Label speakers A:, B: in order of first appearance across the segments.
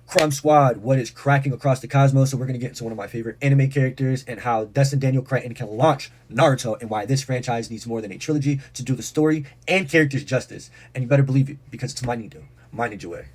A: Crumb Squad, what is cracking across the cosmos? So we're going to get into one of my favorite anime characters and how Destin Daniel Cretton can launch Naruto and why this franchise needs more than a trilogy to do the story and characters justice. And you better believe it because it's my ninja way.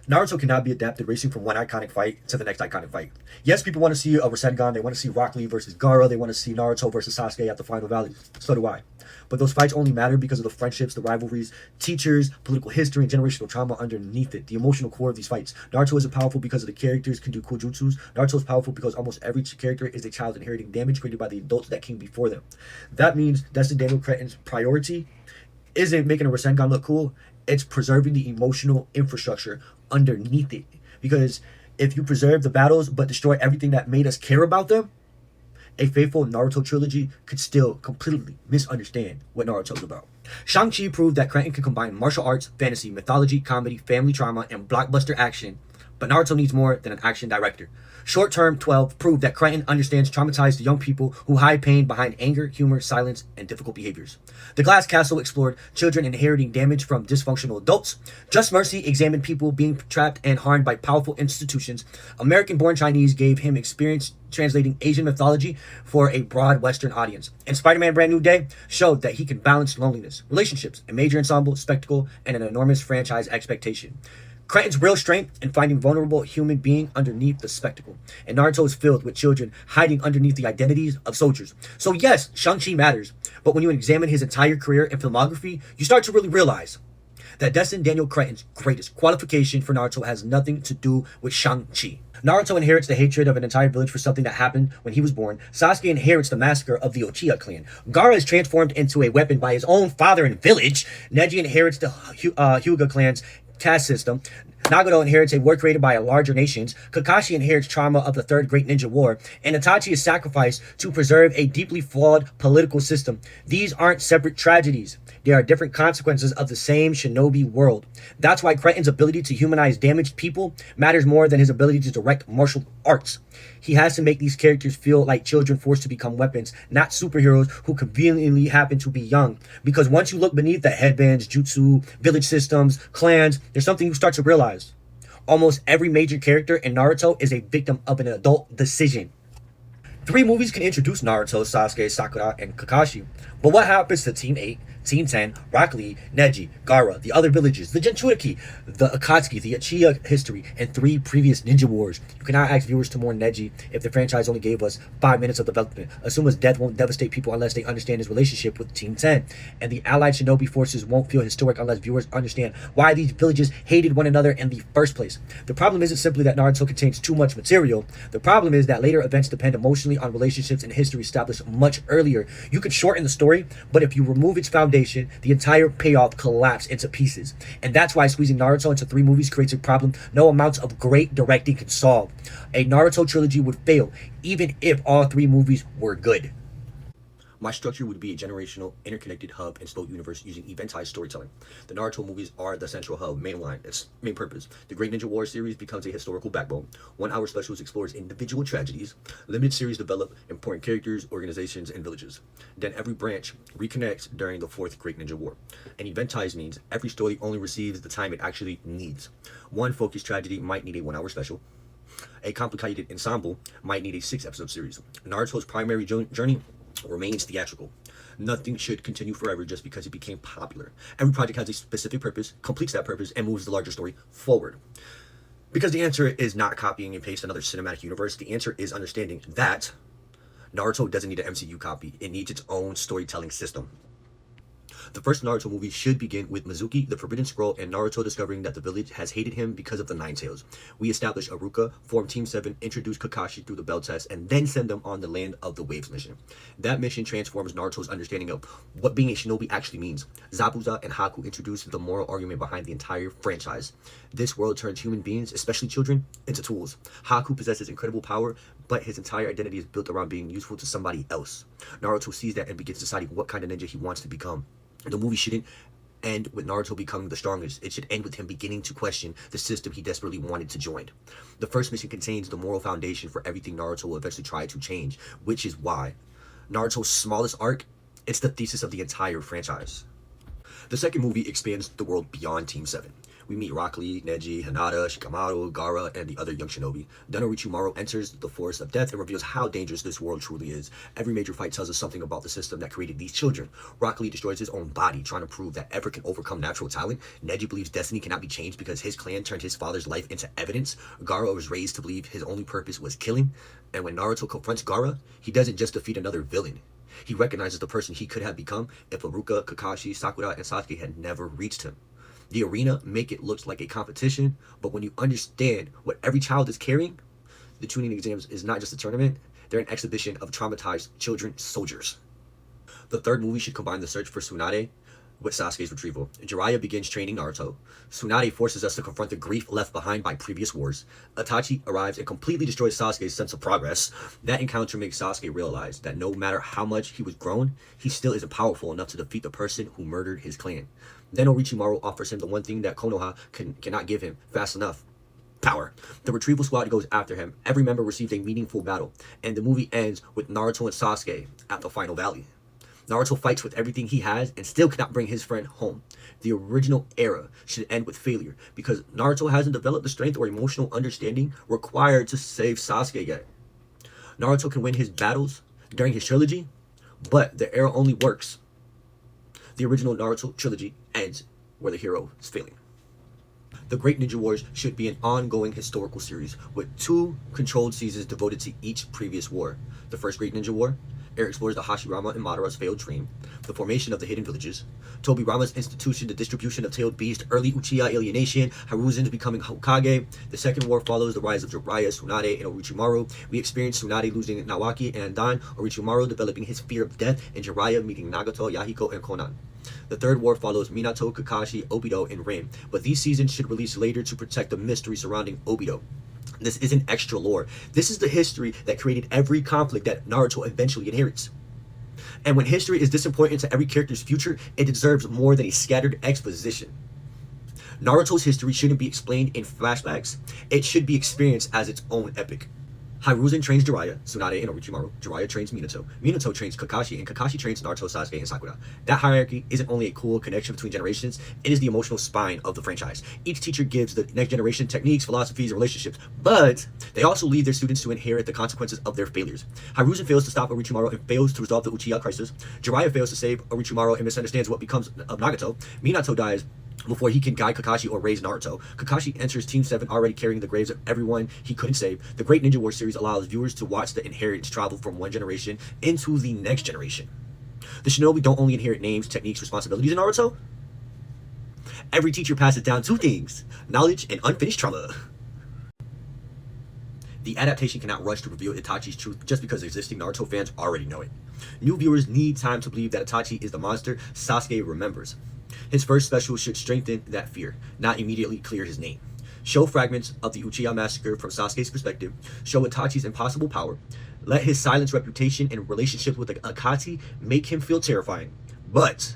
A: Naruto cannot be adapted racing from one iconic fight to the next iconic fight. Yes, people want to see a Rasengan, they want to see Rock Lee versus Gaara, they want to see Naruto versus Sasuke at the Final Valley. So do I. But those fights only matter because of the friendships, the rivalries, teachers, political history, and generational trauma underneath it. The emotional core of these fights. Naruto isn't powerful because of the characters can do cool jutsus. Naruto is powerful because almost every character is a child inheriting damage created by the adults that came before them. That means Destin Daniel Cretton's priority isn't making a Rasengan look cool. It's preserving the emotional infrastructure underneath it. Because if you preserve the battles but destroy everything that made us care about them, a faithful Naruto trilogy could still completely misunderstand what Naruto's about. Shang-Chi proved that Cretton can combine martial arts, fantasy, mythology, comedy, family trauma, and blockbuster action, but Naruto needs more than an action director. Short Term 12 proved that Cretton understands traumatized young people who hide pain behind anger, humor, silence, and difficult behaviors. The Glass Castle explored children inheriting damage from dysfunctional adults. Just Mercy examined people being trapped and harmed by powerful institutions. American-born Chinese gave him experience translating Asian mythology for a broad Western audience. And Spider-Man Brand New Day showed that he can balance loneliness, relationships, a major ensemble, spectacle, and an enormous franchise expectation. Cretton's real strength in finding vulnerable human being underneath the spectacle. And Naruto is filled with children hiding underneath the identities of soldiers. So yes, Shang-Chi matters, but when you examine his entire career and filmography, you start to really realize that Destin Daniel Cretton's greatest qualification for Naruto has nothing to do with Shang-Chi. Naruto inherits the hatred of an entire village for something that happened when he was born. Sasuke inherits the massacre of the Uchiha clan. Gaara is transformed into a weapon by his own father and village. Neji inherits the Hyuga clan's caste system. Nagato inherits a war created by larger nations. Kakashi inherits trauma of the Third Great Ninja War. And Itachi is sacrificed to preserve a deeply flawed political system. These aren't separate tragedies. They are different consequences of the same shinobi world. That's why Cretton's ability to humanize damaged people matters more than his ability to direct martial arts. He has to make these characters feel like children forced to become weapons, not superheroes who conveniently happen to be young. Because once you look beneath the headbands, jutsu, village systems, clans, there's something you start to realize. Almost every major character in Naruto is a victim of an adult decision. 3 movies can introduce Naruto, Sasuke, Sakura, and Kakashi. But what happens to Team 8, Team 10, Rock Lee, Neji, Gaara, the other villages, the Jinchūriki, the Akatsuki, the Uchiha history, and 3 previous ninja wars? You cannot ask viewers to mourn Neji if the franchise only gave us 5 minutes of development. Assume his death won't devastate people unless they understand his relationship with Team 10. And the allied shinobi forces won't feel historic unless viewers understand why these villages hated one another in the first place. The problem isn't simply that Naruto contains too much material. The problem is that later events depend emotionally on relationships and history established much earlier. You could shorten the story, but if you remove its foundation, the entire payoff collapses into pieces. And that's why squeezing Naruto into 3 movies creates a problem no amounts of great directing can solve. A Naruto trilogy would fail, even if all 3 movies were good. My structure would be a generational, interconnected hub and spoke universe using eventized storytelling. The Naruto movies are the central hub, mainline, its main purpose. The Great Ninja War series becomes a historical backbone. 1-hour specials explores individual tragedies. Limited series develop important characters, organizations, and villages. Then every branch reconnects during the 4th Great Ninja War. And eventized means every story only receives the time it actually needs. One focused tragedy might need a 1-hour special. A complicated ensemble might need a 6-episode series. Naruto's primary journey remains theatrical. Nothing should continue forever just because it became popular. Every project has a specific purpose, completes that purpose, and moves the larger story forward. Because the answer is not copying and paste another cinematic universe, the answer is understanding that Naruto doesn't need an MCU copy. It needs its own storytelling system. The first Naruto movie should begin with Mizuki, the Forbidden Scroll, and Naruto discovering that the village has hated him because of the Nine Tails. We establish Iruka, form Team 7, introduce Kakashi through the Bell Test, and then send them on the Land of the Waves mission. That mission transforms Naruto's understanding of what being a shinobi actually means. Zabuza and Haku introduce the moral argument behind the entire franchise. This world turns human beings, especially children, into tools. Haku possesses incredible power, but his entire identity is built around being useful to somebody else. Naruto sees that and begins deciding what kind of ninja he wants to become. The movie shouldn't end with Naruto becoming the strongest. It should end with him beginning to question the system he desperately wanted to join. The first mission contains the moral foundation for everything Naruto will eventually try to change, which is why Naruto's smallest arc, it's the thesis of the entire franchise. The second movie expands the world beyond Team 7. We meet Rock Lee, Neji, Hinata, Shikamaru, Gaara, and the other young shinobi. Then Orochimaru enters the forest of death and reveals how dangerous this world truly is. Every major fight tells us something about the system that created these children. Rock Lee destroys his own body, trying to prove that effort can overcome natural talent. Neji believes destiny cannot be changed because his clan turned his father's life into evidence. Gaara was raised to believe his only purpose was killing. And when Naruto confronts Gaara, he doesn't just defeat another villain. He recognizes the person he could have become if Iruka, Kakashi, Sakura, and Sasuke had never reached him. The arena make it look like a competition, but when you understand what every child is carrying, the Chūnin exams is not just a tournament, they're an exhibition of traumatized children soldiers. The third movie should combine the search for Tsunade with Sasuke's retrieval. Jiraiya begins training Naruto. Tsunade forces us to confront the grief left behind by previous wars. Itachi arrives and completely destroys Sasuke's sense of progress. That encounter makes Sasuke realize that no matter how much he was grown, he still isn't powerful enough to defeat the person who murdered his clan. Then Orochimaru offers him the one thing that Konoha cannot give him fast enough: power. The retrieval squad goes after him. Every member receives a meaningful battle, and the movie ends with Naruto and Sasuke at the final valley. Naruto fights with everything he has and still cannot bring his friend home. The original era should end with failure because Naruto hasn't developed the strength or emotional understanding required to save Sasuke yet. Naruto can win his battles during his trilogy, but the era only works. The original Naruto trilogy ends where the hero is failing. The Great Ninja Wars should be an ongoing historical series with 2 controlled seasons devoted to each previous war. The first Great Ninja War explores the Hashirama and Madara's failed dream, the formation of the hidden villages, Tobirama's institution, the distribution of tailed beast, early Uchiha alienation, Hiruzen's becoming Hokage. The second war follows the rise of Jiraiya, Tsunade, and Orochimaru. We experience Tsunade losing Nawaki and Dan, Orochimaru developing his fear of death, and Jiraiya meeting Nagato, Yahiko, and Konan. The third war follows Minato, Kakashi, Obito, and Rin, but these seasons should release later to protect the mystery surrounding Obito. This isn't extra lore. This is the history that created every conflict that Naruto eventually inherits. And when history is this important to every character's future, it deserves more than a scattered exposition. Naruto's history shouldn't be explained in flashbacks. It should be experienced as its own epic. Hiruzen trains Jiraiya, Tsunade, and Orochimaru. Jiraiya trains Minato. Minato trains Kakashi, and Kakashi trains Naruto, Sasuke, and Sakura. That hierarchy isn't only a cool connection between generations, it is the emotional spine of the franchise. Each teacher gives the next generation techniques, philosophies, and relationships, but they also leave their students to inherit the consequences of their failures. Hiruzen fails to stop Orochimaru and fails to resolve the Uchiha crisis. Jiraiya fails to save Orochimaru and misunderstands what becomes of Nagato. Minato dies before he can guide Kakashi or raise Naruto. Kakashi enters Team 7 already carrying the graves of everyone he couldn't save. The Great Ninja War series allows viewers to watch the inheritance travel from one generation into the next generation. The shinobi don't only inherit names, techniques, responsibilities in Naruto. Every teacher passes down 2 things: knowledge and unfinished trauma. The adaptation cannot rush to reveal Itachi's truth just because existing Naruto fans already know it. New viewers need time to believe that Itachi is the monster Sasuke remembers. His first special should strengthen that fear, not immediately clear his name. Show fragments of the Uchiha massacre from Sasuke's perspective. Show Itachi's impossible power. Let his silenced reputation and relationship with the Akatsuki make him feel terrifying. But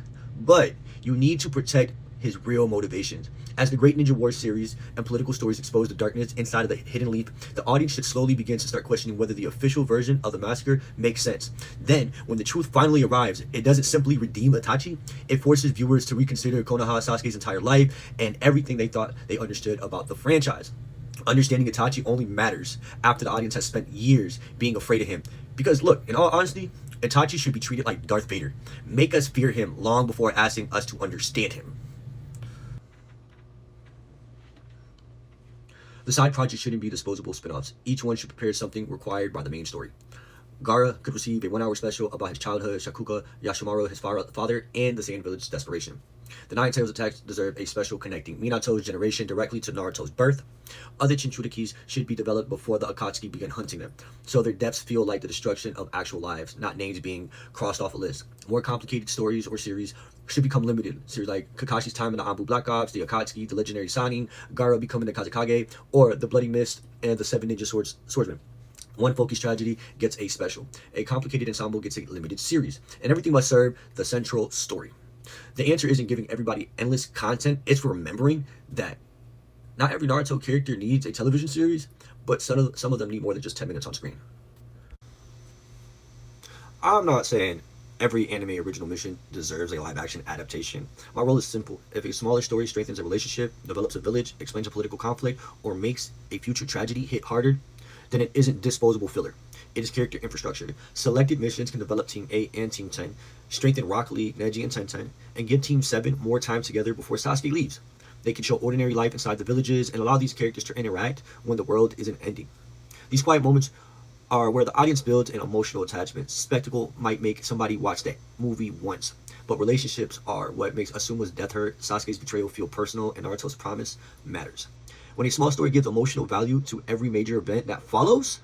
A: you need to protect his real motivations. As the Great Ninja War series and political stories expose the darkness inside of the Hidden Leaf, the audience should slowly begin to start questioning whether the official version of the massacre makes sense. Then, when the truth finally arrives, it doesn't simply redeem Itachi, it forces viewers to reconsider Konoha Sasuke's entire life and everything they thought they understood about the franchise. Understanding Itachi only matters after the audience has spent years being afraid of him. Because look, in all honesty, Itachi should be treated like Darth Vader. Make us fear him long before asking us to understand him. The side projects shouldn't be disposable spin-offs. Each one should prepare something required by the main story. Gaara could receive a 1-hour special about his childhood, Shakuka, Yashimaru, his father, and the Sand Village's desperation. The Nine Tails attacks deserve a special connecting Minato's generation directly to Naruto's birth. Other jinchūrikis should be developed before the Akatsuki begin hunting them, so their depths feel like the destruction of actual lives, not names being crossed off a list. More complicated stories or series should become limited. Series like Kakashi's time in the ANBU Black Ops, the Akatsuki, the legendary Sannin, Gaara becoming the Kazekage, or the Bloody Mist and the 7 Ninja Swordsmen. One focused tragedy gets a special. A complicated ensemble gets a limited series. And everything must serve the central story. The answer isn't giving everybody endless content. It's remembering that not every Naruto character needs a television series, but some of them need more than just 10 minutes on screen. I'm not saying Every anime original mission deserves a live-action adaptation. My role is simple. If a smaller story strengthens a relationship, develops a village, explains a political conflict, or makes a future tragedy hit harder, then it isn't disposable filler. It is character infrastructure. Selected missions can develop Team 8 and Team 10, strengthen Rock Lee, Neji, and Tenten, and give Team 7 more time together before Sasuke leaves. They can show ordinary life inside the villages and allow these characters to interact when the world isn't ending. These quiet moments are where the audience builds an emotional attachment. Spectacle might make somebody watch that movie once, but relationships are what makes Asuma's death hurt, Sasuke's betrayal feel personal, and Naruto's promise matters. When a small story gives emotional value to every major event that follows,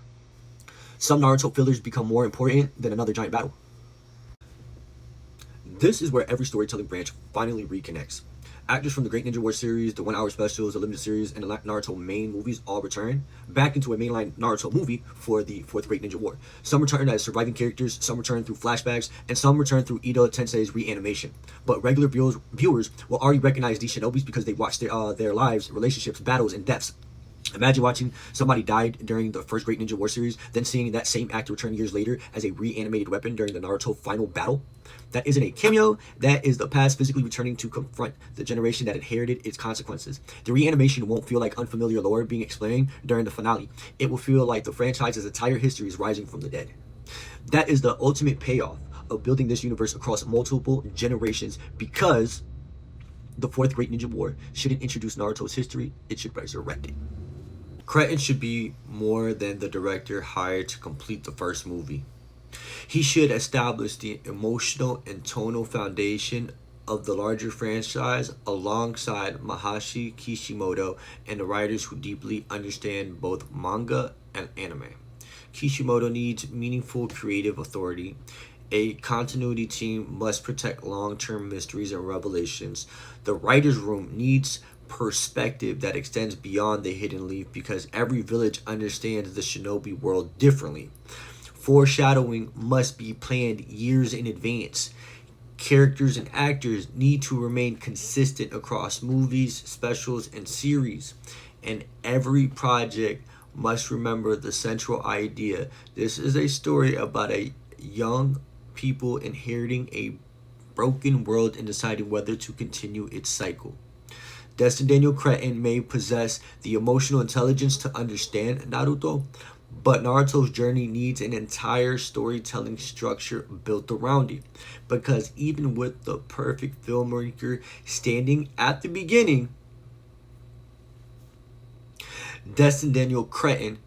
A: some Naruto fillers become more important than another giant battle. This is where every storytelling branch finally reconnects. Actors from the Great Ninja War series, the 1 hour specials, the limited series, and the Naruto main movies all return back into a mainline Naruto movie for the Great Ninja War. Some return as surviving characters, some return through flashbacks, and some return through Ida Tensei's reanimation. But regular viewers will already recognize these shinobis because they watched their lives, relationships, battles, and deaths. Imagine watching somebody died during the first Great Ninja War series, then seeing that same actor return years later as a reanimated weapon during the Naruto final battle. That isn't a cameo, that is the past physically returning to confront the generation that inherited its consequences. The reanimation won't feel like unfamiliar lore being explained during the finale. It will feel like the franchise's entire history is rising from the dead. That is the ultimate payoff of building this universe across multiple generations, because the fourth Great Ninja War shouldn't introduce Naruto's history, it should resurrect it. Cretton should be more than the director hired to complete the first movie. He should establish the emotional and tonal foundation of the larger franchise alongside Masashi, Kishimoto, and the writers who deeply understand both manga and anime. Kishimoto needs meaningful creative authority. A continuity team must protect long-term mysteries and revelations. The writer's room needs perspective that extends beyond the hidden leaf, because every village understands the shinobi world differently. Foreshadowing must be planned years in advance. Characters and actors need to remain consistent across movies, specials, and series. And every project must remember the central idea. This is a story about a young people inheriting a broken world and deciding whether to continue its cycle. Destin Daniel Cretton may possess the emotional intelligence to understand Naruto, but Naruto's journey needs an entire storytelling structure built around it. Because even with the perfect filmmaker standing at the beginning, Destin Daniel Cretton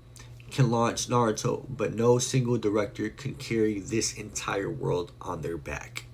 A: can launch Naruto, but no single director can carry this entire world on their back.